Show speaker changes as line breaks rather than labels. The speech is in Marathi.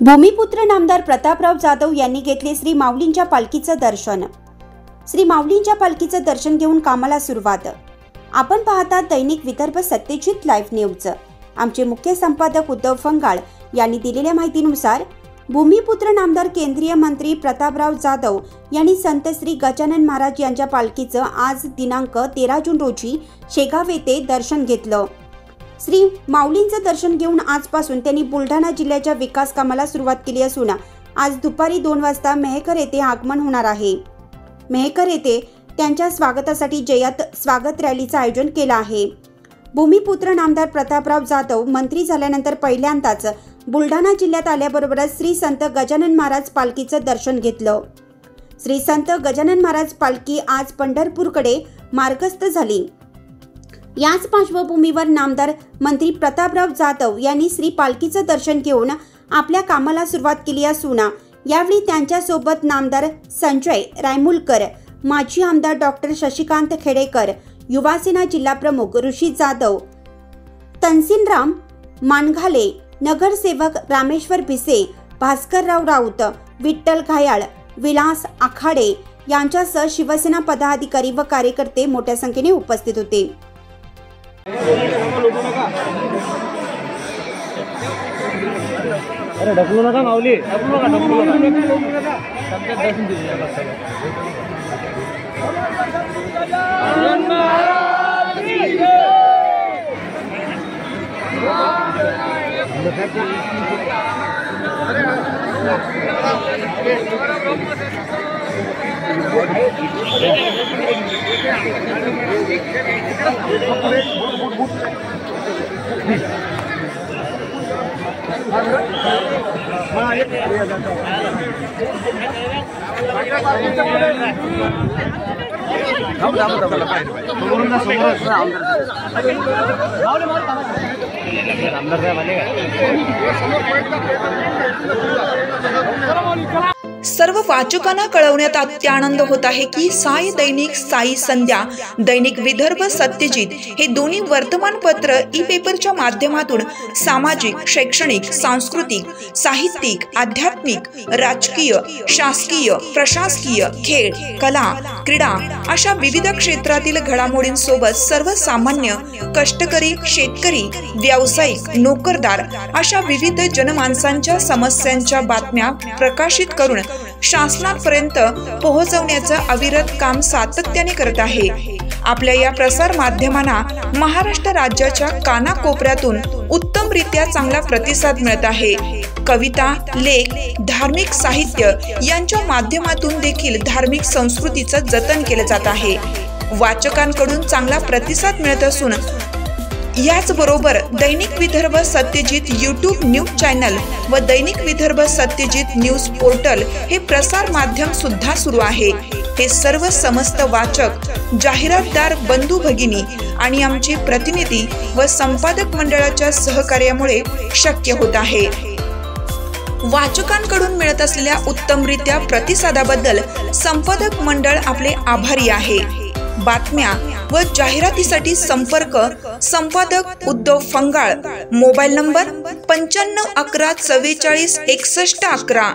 भूमिपुत्र नामदार प्रतापराव जाधव यांनी घेतले श्री माऊलींच्या पालखीचं दर्शन। श्री माऊलींच्या पालखीचं दर्शन घेऊन कामाला सुरुवात। आपण पाहता दैनिक विदर्भ सत्यजित लाईव्ह न्यूज। आमचे मुख्य संपादक उद्धव फंगाळ यांनी दिलेल्या माहितीनुसार भूमिपुत्र नामदार केंद्रीय मंत्री प्रतापराव जाधव यांनी संत श्री गजानन महाराज यांच्या पालखीचं आज दिनांक 13 जून रोजी शेगाव येथे दर्शन घेतलं। श्री माऊलींचं दर्शन घेऊन आजपासून त्यांनी बुलढाणा जिल्ह्याच्या विकास कामाला सुरुवात केली असून आज दुपारी 2 वाजता मेहकर येथे आगमन होणार आहे। मेहकर येथे त्यांच्या स्वागतासाठी जय्यत स्वागत रॅलीचं आयोजन केलं आहे। भूमिपुत्र नामदार प्रतापराव जाधव मंत्री झाल्यानंतर पहिल्यांदाच बुलढाणा जिल्ह्यात आल्याबरोबरच श्री संत गजानन महाराज पालखीचं दर्शन घेतलं। श्री संत गजानन महाराज पालखी आज पंढरपूरकडे मार्गस्थ झाली। याच पार्श्वभूमीवर नामदार मंत्री प्रतापराव जाधव यांनी श्री पालखीचं दर्शन घेऊन आपल्या कामाला सुरुवात केली असून यावेळी त्यांच्यासोबत नामदार संजय रायमुलकर, माजी आमदार डॉक्टर शशिकांत खेडेकर, युवासेना जिल्हा प्रमुख ऋषी जाधव, तनसीनराम मानघाले, नगरसेवक रामेश्वर भिसे, भास्करराव राऊत, विठ्ठल घायाळ, विलास आखाडे यांच्यासह शिवसेना पदाधिकारी व कार्यकर्ते मोठ्या संख्येने उपस्थित होते।
अरे ढकलू नका माऊली, ढकलू नका।
सर्व वाचकांना कळवण्यात अत्यानंद होत आहे की साई दैनिक, साई संध्या, दैनिक विदर्भ सत्यजित हे दोन्ही वर्तमानपत्र ई पेपरच्या माध्यमातून सामाजिक, शैक्षणिक, सांस्कृतिक, साहित्यिक, आध्यात्मिक, राजकीय, शासकीय, प्रशासकीय, खेळ, कला, क्रीडा अशा विविध क्षेत्रातील घडामोडींसोबत सर्वसामान्य, कष्टकरी, शेतकरी, व्यावसायिक, नोकरदार अशा विविध जनमानसांच्या समस्यांच्या बातम्या प्रकाशित करून शासनापर्यंत पोहोचवण्याचं अविरत काम सातत्याने करत आहे। आपल्या या प्रसार माध्यमांना महाराष्ट्र राज्याच्या कानाकोपऱ्यातून उत्तमरित्या चांगला प्रतिसाद मिळत आहे। कविता, लेख, धार्मिक साहित्य यांच्या माध्यमातून देखील धार्मिक संस्कृतीचं जतन केलं जात आहे। वाचकांकडून चांगला प्रतिसाद मिळत असून याचबरोबर दैनिक Vidarbha Satyajit YouTube news channel व दैनिक विदर्भ सत्यजित न्यूज पोर्टल हे प्रसार माध्यम सुद्धा सुरू आहे। हे सर्व समस्त वाचक, जाहिरातदार बंधू भगिनी आणि आमचे प्रतिनिधी व संपादक मंडळाच्या सहकार्यामुळे शक्य होत आहे। वाचकांकडून मिळत असलेल्या उत्तमरित्या प्रतिसादाबद्दल संपादक मंडळ आपले आभारी आहे। बातम्या व जाहिरातीसाठी संपर्क संपादक उद्धव फंगाळ, मोबाईल नंबर 95 11 44 61 11।